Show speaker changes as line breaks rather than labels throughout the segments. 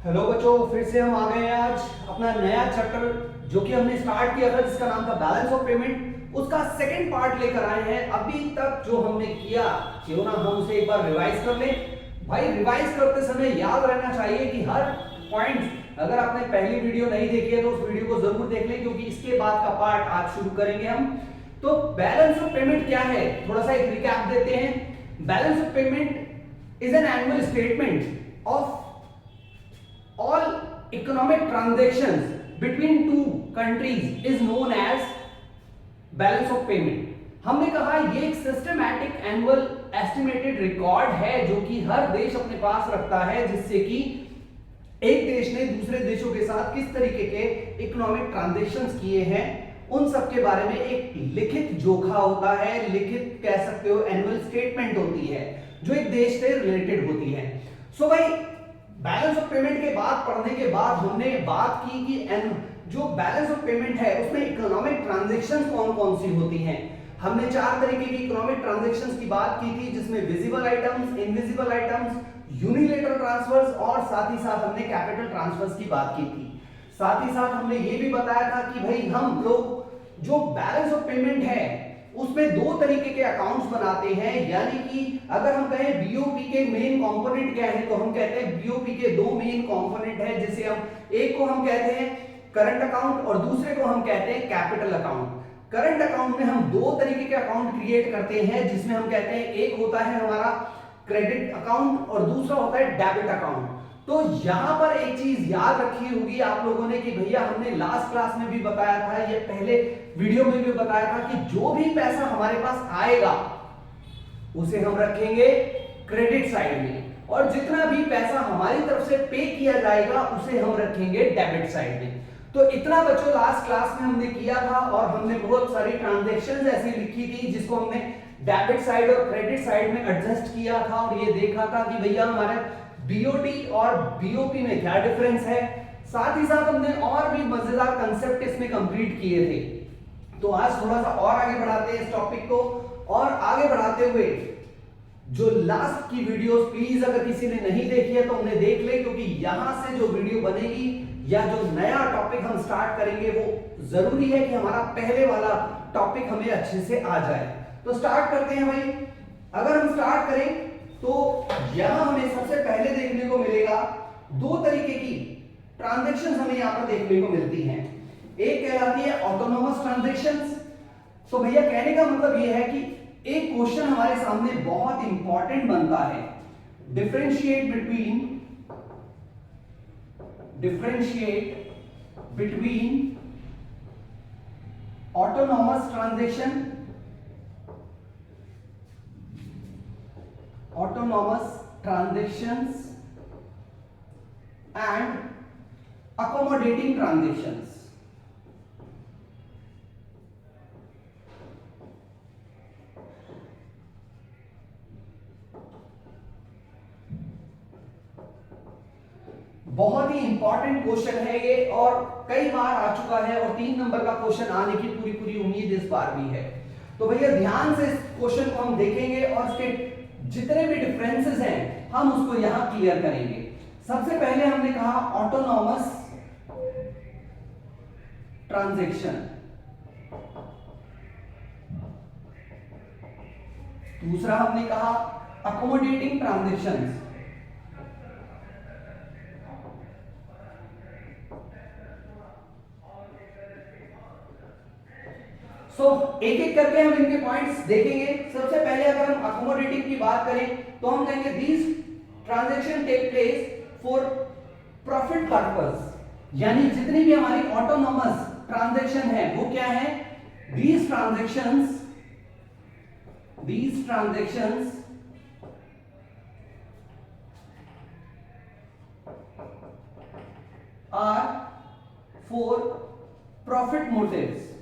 Hello बच्चों, फिर से हम आ गए हैं आज अपना नया चैप्टर जो कि हमने स्टार्ट किया था जिसका नाम था बैलेंस ऑफ पेमेंट। उसका सेकंड पार्ट लेकर आए हैं। अभी तक जो हमने किया क्यों ना हम उसे एक बार रिवाइज कर लें। भाई रिवाइज करते समय याद रहना चाहिए कि हर पॉइंट, अगर आपने पहली वीडियो नहीं देखी है तो उस वीडियो को जरूर देख लें, क्योंकि इसके बाद का पार्ट आज शुरू करेंगे हम। तो बैलेंस ऑफ पेमेंट क्या है, थोड़ा सा एक रिकैप देते हैं। Balance of payment is an annual statement of all economic transactions between two countries is known as balance of payment। हमने कहा ये एक सिस्टमैटिक एनुअल एस्टिमेटेड रिकॉर्ड है जो कि हर देश अपने पास रखता है, जिससे कि एक देश ने दूसरे देशों के साथ किस तरीके के इकोनॉमिक ट्रांजैक्शंस किए हैं उन सब के बारे में एक लिखित जोखा होता है, लिखित कह सकते हो एनुअल स्टेटमेंट होती है जो एक देश से रिलेटेड होती है। सो भाई बैलेंस ऑफ पेमेंट के बाद पढ़ने के बाद हमने बात की कि जो बैलेंस ऑफ पेमेंट है उसमें इकोनॉमिक ट्रांजैक्शंस कौन कौन सी होती हैं। हमने चार तरीके की इकोनॉमिक ट्रांजैक्शंस की बात की थी, जिसमें visible items, invisible items, unilateral transfers और साथ ही साथ हमने कैपिटल ट्रांसफर्स की बात की थी। साथ ही साथ हमने ये भी बताया था कि भाई हम लोग जो बैलेंस ऑफ पेमेंट है उसमें दो तरीके के अकाउंट्स बनाते हैं, यानी कि अगर हम कहें बीओपी के मेन कंपोनेंट क्या है तो हम कहते हैं बीओपी के दो मेन कंपोनेंट है, जिसे हम एक को हम कहते हैं करंट अकाउंट और दूसरे को हम कहते हैं कैपिटल अकाउंट। करंट अकाउंट में हम दो तरीके के अकाउंट क्रिएट करते हैं, जिसमें हम कहते हैं एक होता है हमारा क्रेडिट अकाउंट और दूसरा होता है डेबिट अकाउंट। तो यहां पर एक चीज याद रखी होगी आप लोगों ने कि भैया हमने लास्ट क्लास में भी बताया था, ये पहले वीडियो में भी बताया था कि जो भी पैसा हमारे पास आएगा उसे हम रखेंगे क्रेडिट साइड में और जितना भी पैसा हमारी तरफ से पे किया जाएगा उसे हम रखेंगे डेबिट साइड में। तो इतना बच्चों लास्ट क्लास में हमने किया था और हमने बहुत सारी ट्रांजैक्शंस ऐसी लिखी थी जिसको हमने डेबिट साइड और क्रेडिट साइड में एडजस्ट किया था और ये देखा था कि भैया हमारे बीओटी और बीओपी में क्या डिफरेंस है। साथ ही साथ हमने और भी मजेदार कंसेप्ट इसमें कंप्लीट किए थे। तो आज थोड़ा सा और आगे बढ़ाते हैं इस टॉपिक को, और आगे बढ़ाते हुए जो लास्ट की वीडियोस प्लीज अगर किसी ने नहीं देखी है तो उन्हें देख ले, क्योंकि यहां से जो वीडियो बनेगी या जो नया टॉपिक हम स्टार्ट करेंगे वो जरूरी है कि हमारा पहले वाला टॉपिक हमें अच्छे से आ जाए। तो स्टार्ट करते हैं भाई। अगर हम स्टार्ट करें तो यहां हमें सबसे पहले देखने को मिलेगा दो तरीके की ट्रांजैक्शंस हमें यहां पर देखने को मिलती हैं। एक कहलाती है ऑटोनोमस ट्रांजैक्शंस। तो भैया कहने का मतलब यह है कि एक क्वेश्चन हमारे सामने बहुत इंपॉर्टेंट बनता है, differentiate between autonomous transaction and accommodating transactions। बहुत ही इंपॉर्टेंट क्वेश्चन है ये और कई बार आ चुका है और 3 नंबर का क्वेश्चन आने की पूरी पूरी उम्मीद इस बार भी है। तो भैया ध्यान से इस क्वेश्चन को हम देखेंगे और इसके जितने भी डिफरेंसेस हैं हम उसको यहां क्लियर करेंगे। सबसे पहले हमने कहा ऑटोनॉमस ट्रांजैक्शन, दूसरा हमने कहा अकोमोडेटिंग ट्रांजैक्शंस, एक एक करके हम इनके पॉइंट्स देखेंगे। सबसे पहले अगर हम अकोमोडेटिंग की बात करें तो हम कहेंगे these transaction take place for profit purpose, यानी जितनी भी हमारी ऑटोनोमस ट्रांजैक्शन है वो क्या है, these transactions are for profit motives,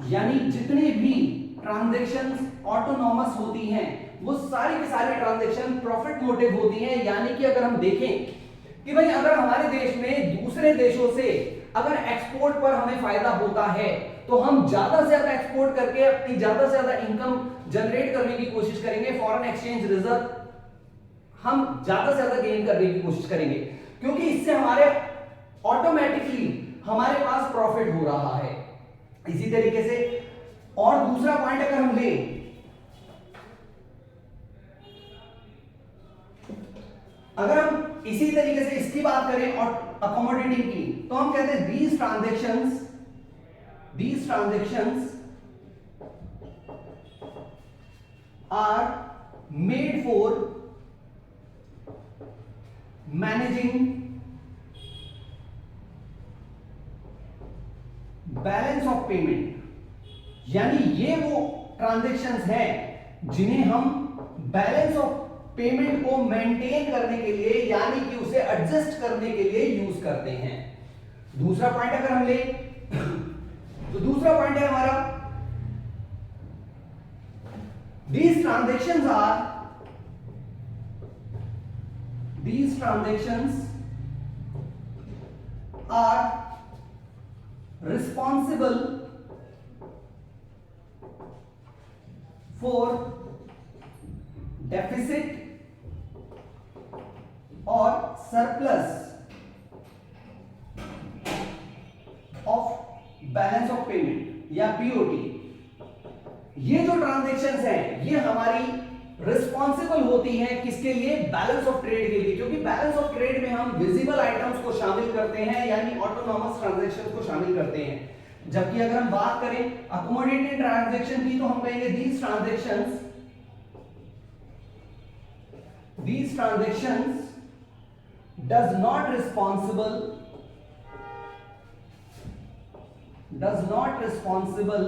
यानी जितनी भी ट्रांजैक्शंस ऑटोनॉमस होती हैं वो सारी की सारी ट्रांजैक्शन प्रॉफिट मोटिव होती हैं। यानी कि अगर हम देखें कि भाई अगर हमारे देश में दूसरे देशों से अगर एक्सपोर्ट पर हमें फायदा होता है तो हम ज्यादा से ज्यादा एक्सपोर्ट करके अपनी ज्यादा से ज्यादा इनकम जनरेट करने की कोशिश करेंगे, फॉरेन एक्सचेंज रिजर्व हम ज्यादा से ज्यादा गेन करने की कोशिश करेंगे, क्योंकि इससे हमारे ऑटोमेटिकली हमारे पास प्रॉफिट हो रहा है। इसी तरीके से और दूसरा पॉइंट अगर हम ले, अगर हम इसी तरीके से इसकी बात करें और अकोमोडेटिंग की, तो हम कहते हैं these transactions are made for managing balance of payment, यानी ये वो ट्रांजैक्शंस हैं जिन्हें हम बैलेंस ऑफ पेमेंट को मेंटेन करने के लिए, यानी कि उसे एडजस्ट करने के लिए यूज करते हैं। दूसरा पॉइंट अगर हम ले, तो दूसरा पॉइंट है हमारा these transactions are responsible for deficit और surplus of balance of payment या BOT। ये जो ट्रांजैक्शंस हैं ये हमारी रिस्पॉन्सिबल होती हैं किसके लिए? बैलेंस ऑफ ट्रेड के लिए, क्योंकि बैलेंस ऑफ ट्रेड में हम विजिबल आइटम्स को शामिल करते हैं, यानी ऑटोनॉमस ट्रांजैक्शंस को शामिल करते हैं। जबकि अगर हम बात करें अकोमोडेटेड ट्रांजैक्शन की, तो हम कहेंगे these transactions does not responsible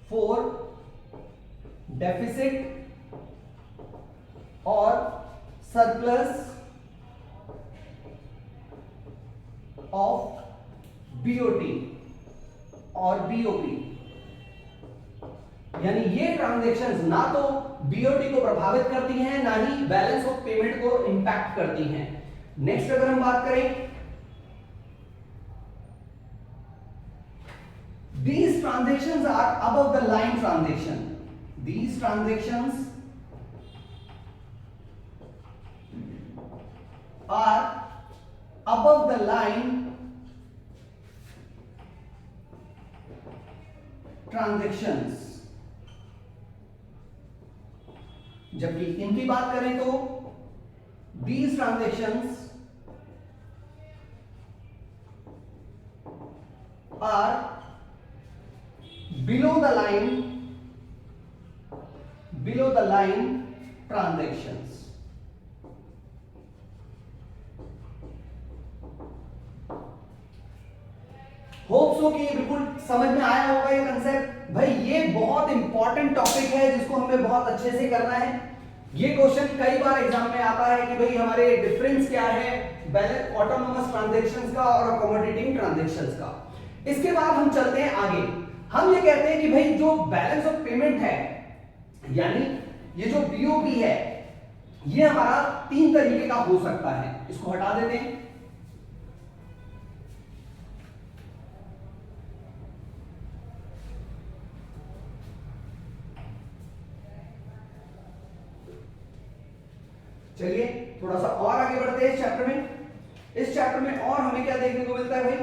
for deficit और सरप्लस ऑफ बीओटी और बीओपी, यानी ये ट्रांजैक्शंस ना तो बीओटी को प्रभावित करती हैं, ना ही बैलेंस ऑफ पेमेंट को इंपैक्ट करती हैं। नेक्स्ट अगर हम बात करें, these transactions are above the line transaction. These transactions are above the line transactions. जबकि इनकी बात करें तो these transactions are below the line transactions। Hope so कि बिल्कुल समझ में आया होगा ये कंसेप्ट। भाई ये बहुत इंपॉर्टेंट टॉपिक है जिसको हमें बहुत अच्छे से करना है। ये क्वेश्चन कई बार एग्जाम में आता है कि भाई हमारे डिफरेंस क्या है बैलेंस ऑटोनोमस ट्रांजैक्शंस का और अकोमोडेटिंग ट्रांजैक्शंस का। इसके बाद हम चलते हैं आगे। हम ये कहते हैं कि भाई जो बैलेंस ऑफ पेमेंट है, यानी ये जो बीओपी है, ये हमारा 3 तरीके का हो सकता है। इसको हटा देते हैं। चलिए थोड़ा सा और आगे बढ़ते हैं इस चैप्टर में। इस चैप्टर में और हमें क्या देखने को मिलता है भाई?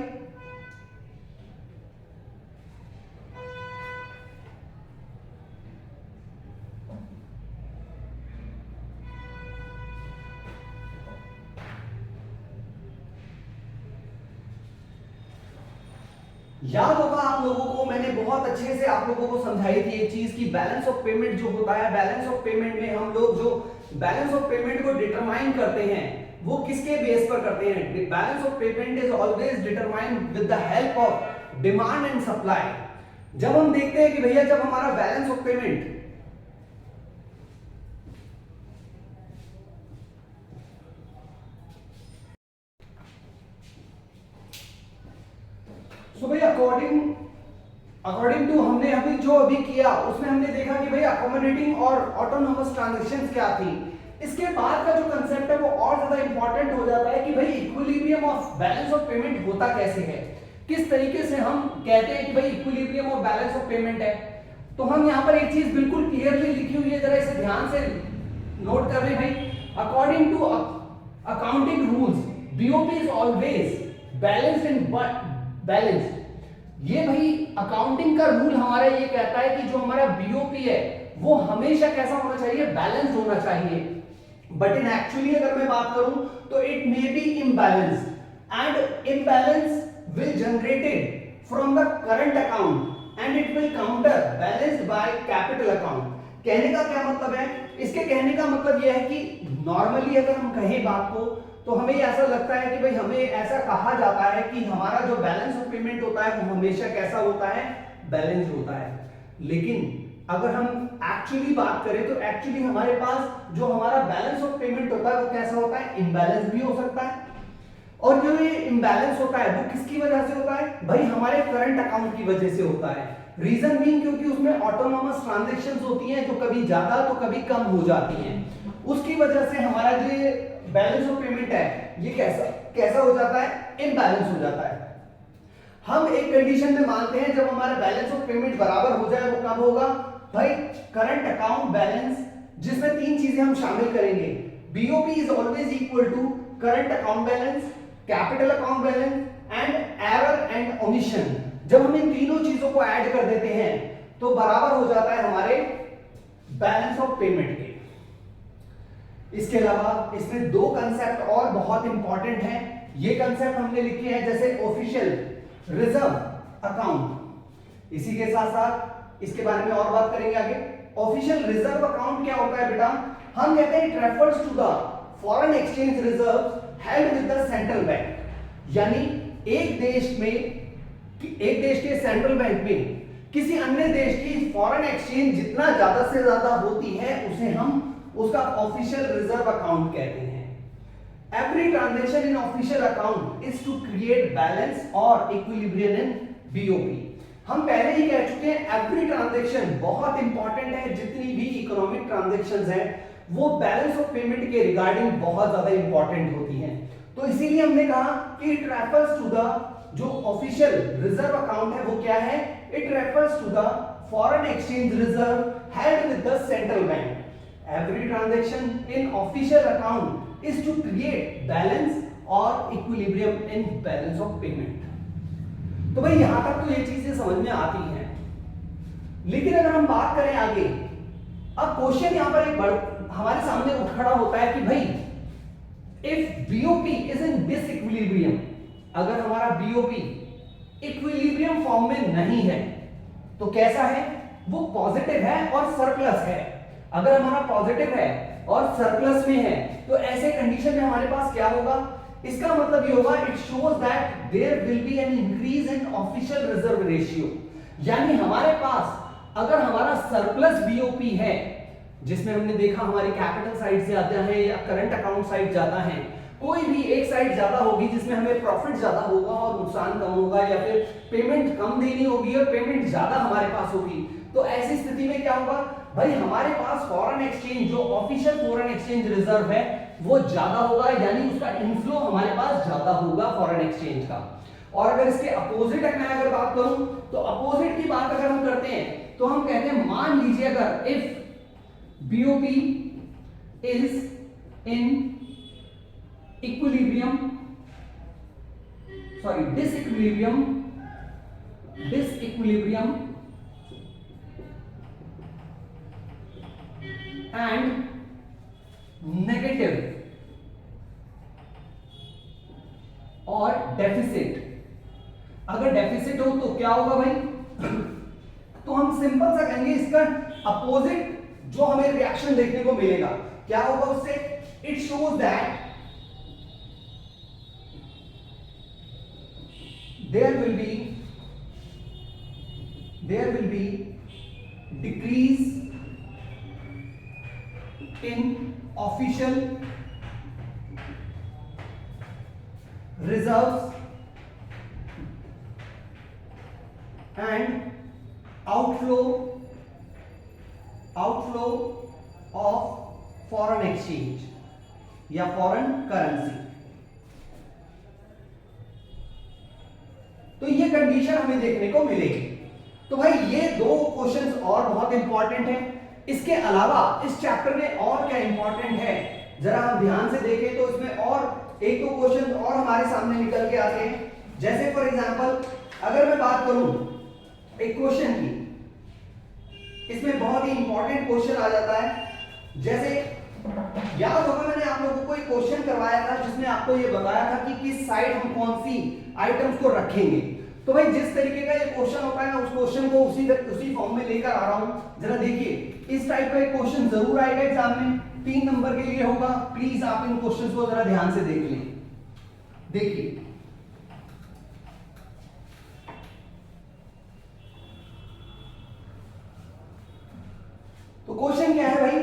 याद होगा आप लोगों को, मैंने बहुत अच्छे से आप लोगों को समझाई थी एक चीज की बैलेंस ऑफ पेमेंट जो होता है, बैलेंस ऑफ पेमेंट में हम लोग जो बैलेंस ऑफ पेमेंट को डिटरमाइन करते हैं वो किसके बेस पर करते हैं? Balance of payment is always determined with the help of demand and supply. जब हम देखते हैं कि भैया जब हमारा बैलेंस ऑफ पेमेंट भाई अकॉर्डिंग टू हमने अभी जो अभी किया उसमें हमने देखा कि भाई अकोमोडेटिंग और ऑटोनोमस ट्रांजैक्शंस क्या थी। इसके बाद का जो कंसेप्ट है वो और ज्यादा इंपॉर्टेंट हो जाता है कि भाई equilibrium of balance of payment होता कैसे है, किस तरीके से हम कहते हैं कि भाई equilibrium of balance of payment है। तो हम यहाँ पर एक चीज बिल्कुल क्लियरली लिखी हुई है, जरा इसे ध्यान से नोट कर रहे भाई, according to accounting rules BOP is always balanced and balanced. ये भाई अकाउंटिंग का रूल हमारा ये कहता है कि जो हमारा बीओपी है वो हमेशा कैसा होना चाहिए, बैलेंस्ड होना चाहिए। बट इन एक्चुअली अगर मैं बात करूं तो it may be imbalanced and imbalance will generated from the current account and it will counter balanced by capital account। कहने का क्या मतलब है, इसके कहने का मतलब यह है कि नॉर्मली अगर हम कहें बात को तो हमें ऐसा लगता है कि भाई हमें ऐसा कहा जाता है कि हमारा जो बैलेंस ऑफ पेमेंट होता है वो हमेशा कैसा होता है, बैलेंस होता है। लेकिन अगर हम एक्चुअली बात करें तो एक्चुअली हमारे पास जो हमारा बैलेंस ऑफ पेमेंट होता है वो कैसा होता है, इम्बैलेंस भी हो सकता है। और जो ये इम्बैलेंस होता है वो किसकी वजह से होता है, भाई हमारे करंट अकाउंट की वजह से होता है। रीजन बीइंग क्योंकि उसमें ऑटोनोमस ट्रांजैक्शंस होती हैं जो कभी ज्यादा तो कभी कम हो जाती हैं, उसकी वजह से हमारा जो बैलेंस ऑफ पेमेंट है ये कैसा हो जाता है, इम्बैलेंस हो जाता है। हम एक कंडीशन में मानते हैं जब हमारा बैलेंस ऑफ पेमेंट बराबर हो जाए, वो कब होगा भाई, करंट अकाउंट बैलेंस, जिसमें तीन चीजें हम शामिल करेंगे। BOP is always equal to current account balance, capital account balance and error and omission. जब हम इन तीनों चीजों को ऐड कर देते हैं तो बराबर हो जाता है हमारे बैलेंस ऑफ पेमेंट के। इसके अलावा इसमें दो कंसेप्ट और बहुत इंपॉर्टेंट हैं। ये कंसेप्ट हमने लिखे हैं जैसे ऑफिशियल रिजर्व अकाउंट। इसी के साथ साथ इसके बारे में और बात करेंगे आगे। ऑफिशियल रिजर्व अकाउंट क्या होता है बेटा, हम कहते हैं it refers to the foreign exchange reserve held with the central bank. यानी एक देश के सेंट्रल बैंक में किसी अन्य देश की फॉरेन एक्सचेंज जितना ज्यादा से ज्यादा होती है उसे हम उसका ऑफिशियल रिजर्व अकाउंट कहते हैं। Every transaction in official account is to create balance और इक्विलिब्रियम इन बीओपी। हम पहले ही कह चुके हैं एवरी ट्रांजैक्शन बहुत इंपॉर्टेंट है। जितनी भी इकोनॉमिक ट्रांजैक्शंस हैं वो बैलेंस ऑफ पेमेंट के रिगार्डिंग बहुत ज्यादा इंपॉर्टेंट होती हैं। तो इसीलिए हमने कहा कि इट रेफर्स टू द जो ऑफिशियल रिजर्व अकाउंट है वो क्या है, it refers to the foreign exchange reserve held with the central bank. Every transaction in official account is to create balance और equilibrium in balance of payment. तो भाई यहां तक तो ये चीजें समझ में आती हैं। लेकिन अगर हम बात करें आगे, अब क्वेश्चन यहां पर एक हमारे सामने उठ खड़ा होता है कि भाई if BOP is in disequilibrium, अगर हमारा बीओपी इक्विलिब्रियम फॉर्म में नहीं है तो कैसा है, वो पॉजिटिव है और सरप्लस है। अगर हमारा पॉजिटिव है और सरप्लस में है तो ऐसे कंडीशन में हमारे पास क्या होगा, इसका मतलब ये होगा it shows that there will be an increase in official reserve ratio. यानी हमारे पास अगर हमारा सरप्लस बीओपी है, जिसमें हमने देखा हमारी कैपिटल साइड से आता है या करंट अकाउंट साइड जाता है, कोई भी एक साइड ज्यादा होगी जिसमें हमें प्रॉफिट ज्यादा होगा और नुकसान कम होगा, या फिर पेमेंट कम देनी होगी और पेमेंट ज्यादा हमारे पास होगी, तो ऐसी स्थिति में क्या होगा भाई, हमारे पास फॉरेन एक्सचेंज जो ऑफिशियल फॉरेन एक्सचेंज रिजर्व है वो ज्यादा होगा, यानी उसका इनफ्लो हमारे पास ज्यादा होगा फॉरेन एक्सचेंज का। और अगर इसके अपोजिट मैं अगर बात करूं तो अपोजिट की बात अगर हम करते हैं तो हम कहते हैं, मान लीजिए अगर if BOP is in equilibrium, sorry, disequilibrium and negative और डेफिसिट। अगर डेफिसिट हो तो क्या होगा भाई, तो हम सिंपल सा कहेंगे इसका अपोजिट जो हमें रिएक्शन देखने को मिलेगा क्या होगा उससे, it shows that there will be decrease in official reserves and outflow of foreign exchange या फॉरेन करेंसी। तो ये कंडीशन हमें देखने को मिलेगी। तो भाई ये दो क्वेश्चंस और बहुत इंपॉर्टेंट हैं। इसके अलावा इस चैप्टर में और क्या इंपॉर्टेंट है, जरा हम ध्यान से देखें तो इसमें और एक दो क्वेश्चन और हमारे सामने निकल के आते हैं। जैसे फॉर एग्जांपल अगर मैं बात करूं एक क्वेश्चन की, इसमें बहुत ही इंपॉर्टेंट क्वेश्चन आ जाता है। जैसे याद होगा मैंने आप लोगों को एक क्वेश्चन करवाया था जिसमें आपको ये बताया था कि किस साइड हम कौन सी आइटम्स को रखेंगे। तो भाई जिस तरीके का ये क्वेश्चन होता है ना, उस क्वेश्चन को उसी फॉर्म में लेकर आ रहा हूं। जरा देखिए इस टाइप का एक क्वेश्चन जरूर आएगा एग्जाम में, 3 नंबर के लिए होगा। प्लीज आप इन क्वेश्चंस को जरा ध्यान से देख लें। देखिए तो क्वेश्चन क्या है भाई,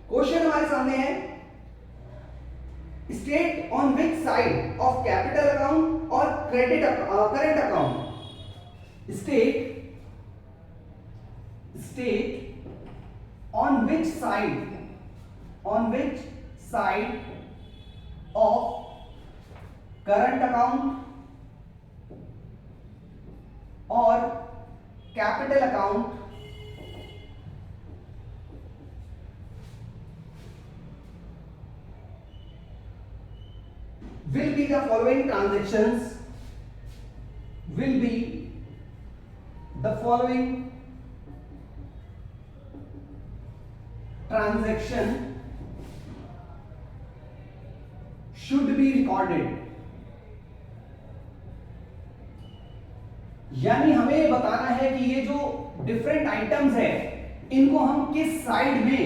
क्वेश्चन हमारे सामने है state on which side of capital account और credit current account state on which side of current account or capital account will be the following transactions, will be the following transaction should be recorded। यानी हमें बताना है कि ये जो different items है इनको हम किस साइड में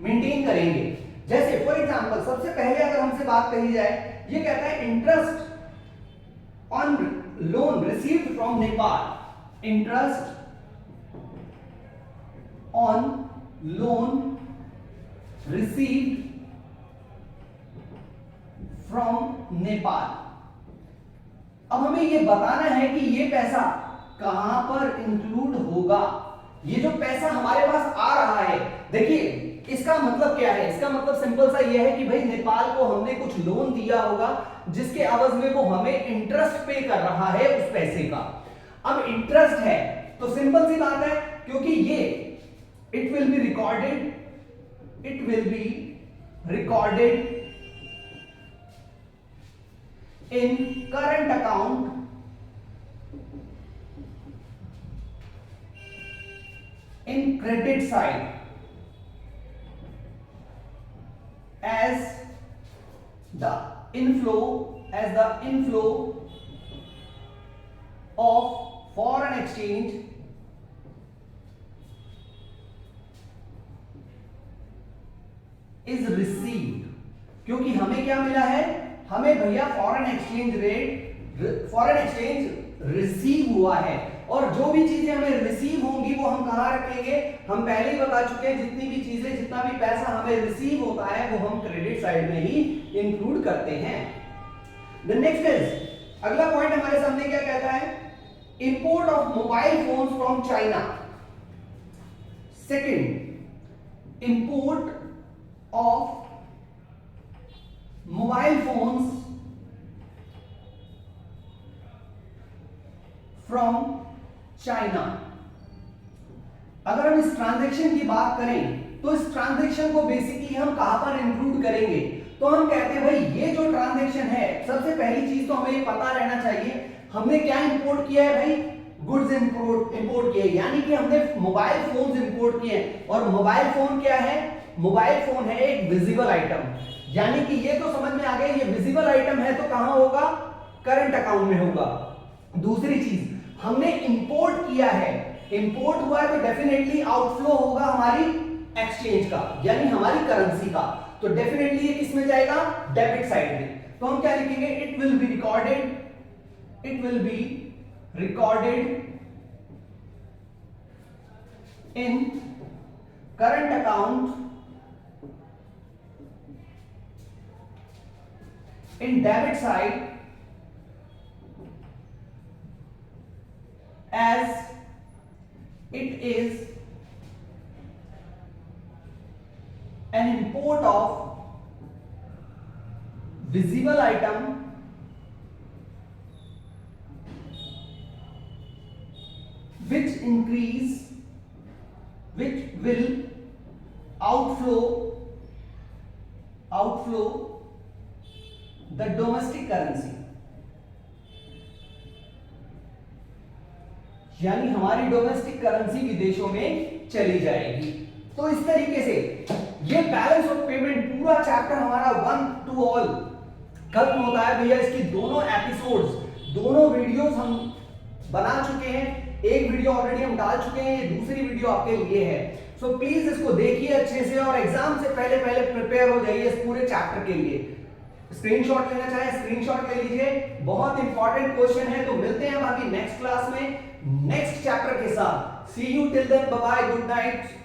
मेंटेन करेंगे। जैसे फॉर एग्जांपल सबसे पहले अगर हमसे बात कही जाए, ये कहता है interest on loan received from Nepal, interest on loan received from Nepal. अब हमें ये बताना है कि ये पैसा कहां पर इंक्लूड होगा। ये जो पैसा हमारे पास आ रहा है, देखिए इसका मतलब क्या है, इसका मतलब सिंपल सा ये है कि भाई नेपाल को हमने कुछ लोन दिया होगा जिसके एवज में वो हमें इंटरेस्ट पे कर रहा है उस पैसे का। अब इंटरेस्ट है तो सिंपल सी बात है, क्योंकि ये it will be recorded in current account in credit side as the inflow of foreign exchange is received। क्योंकि हमें क्या मिला है, हमें भैया फॉरेन एक्सचेंज रिसीव हुआ है, और जो भी चीजें हमें रिसीव होंगी वो हम कहां रखेंगे, हम पहले ही बता चुके हैं। जितनी भी चीजें, जितना भी पैसा हमें रिसीव होता है वो हम क्रेडिट साइड में ही इंक्लूड करते हैं। द नेक्स्ट इज, अगला पॉइंट हमारे सामने क्या कहता है, import of mobile phones from China. Second, import of mobile phones from China। अगर हम इस ट्रांजैक्शन की बात करें तो इस ट्रांजैक्शन को बेसिकली हम कहां पर इंक्लूड करेंगे, तो हम कहते हैं भाई ये जो ट्रांजैक्शन है, सबसे पहली चीज तो हमें पता रहना चाहिए हमने क्या इंपोर्ट किया है भाई, गुड्स इंपोर्ट किए, यानी कि हमने मोबाइल फोन्स इंपोर्ट किए। और मोबाइल फोन क्या है, मोबाइल फोन है एक विजिबल आइटम, यानी कि ये तो समझ में आ गया, ये विजिबल आइटम है तो कहां होगा, करंट अकाउंट में होगा। दूसरी चीज, हमने इंपोर्ट किया है, इंपोर्ट हुआ है तो डेफिनेटली आउटफ्लो होगा हमारी एक्सचेंज का, यानी हमारी करेंसी का, तो डेफिनेटली ये किस में जाएगा, डेबिट साइड में। तो हम क्या लिखेंगे, it will be recorded in current account in debit side as it is an import of visible item which will the domestic currency, यानी हमारी डोमेस्टिक करेंसी विदेशों में चली जाएगी। तो इस तरीके से ये बैलेंस ऑफ पेमेंट पूरा चैप्टर हमारा 1 to all खत्म होता है भैया। इसकी दोनों एपिसोड्स, दोनों वीडियोस हम बना चुके हैं, एक वीडियो ऑलरेडी हम डाल चुके हैं, ये दूसरी वीडियो आपके लिए है। सो प्लीज इसको देखिए अच्छे से और एग्जाम से पहले प्रिपेयर हो जाइए इस पूरे चैप्टर के लिए। स्क्रीनशॉट लेना चाहे स्क्रीनशॉट ले लीजिए, बहुत इंपॉर्टेंट क्वेश्चन है। तो मिलते हैं बाकी नेक्स्ट क्लास में नेक्स्ट चैप्टर के साथ। See you till then, bye bye, good night.